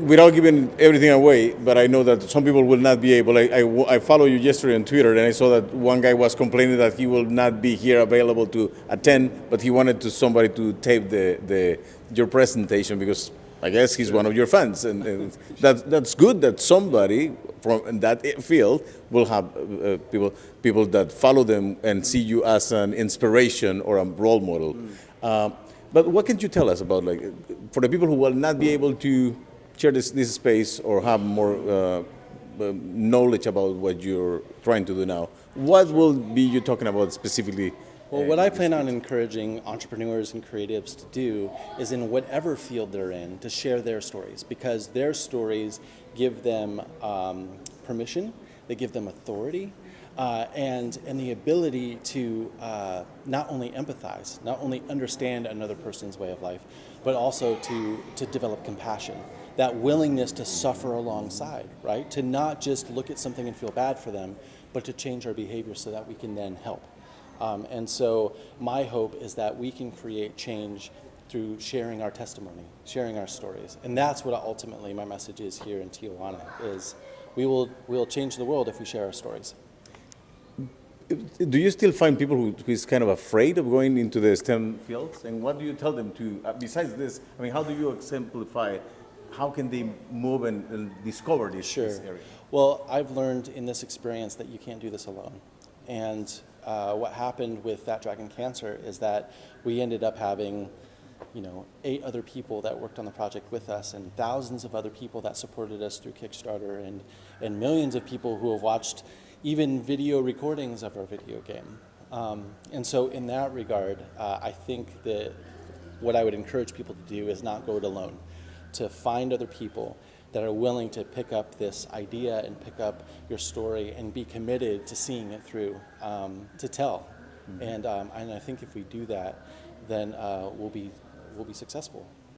without giving everything away, but I know that some people will not be able. I follow you yesterday on Twitter, and I saw that one guy was complaining that he will not be here available to attend, but he wanted to somebody to tape the your presentation because I guess he's one of your fans, and that's good that somebody from that field will have people that follow them and see you as an inspiration or a role model. But what can you tell us about, like, for the people who will not be able to share this space or have more knowledge about what you're trying to do now? What will be you talking about specifically? Well, what I plan on encouraging entrepreneurs and creatives to do is, in whatever field they're in, to share their stories, because their stories give them permission, they give them authority, and the ability to not only empathize, not only understand another person's way of life, but also to develop compassion, that willingness to suffer alongside, right? To not just look at something and feel bad for them, but to change our behavior so that we can then help. And so my hope is that we can create change through sharing our testimony, sharing our stories. And that's what ultimately my message is here in Tijuana, is we'll change the world if we share our stories. Do you still find people who is kind of afraid of going into the STEM fields? And what do you tell them to, besides this, I mean, how do you exemplify, how can they move and discover this area? Well, I've learned in this experience that you can't do this alone. And what happened with Fat Dragon Cancer is that we ended up having 8 other people that worked on the project with us, and thousands of other people that supported us through Kickstarter, and millions of people who have watched even video recordings of our video game. And so in that regard, I think that what I would encourage people to do is not go it alone, to find other people that are willing to pick up this idea and pick up your story and be committed to seeing it through, to tell. And I think if we do that, then we'll be successful.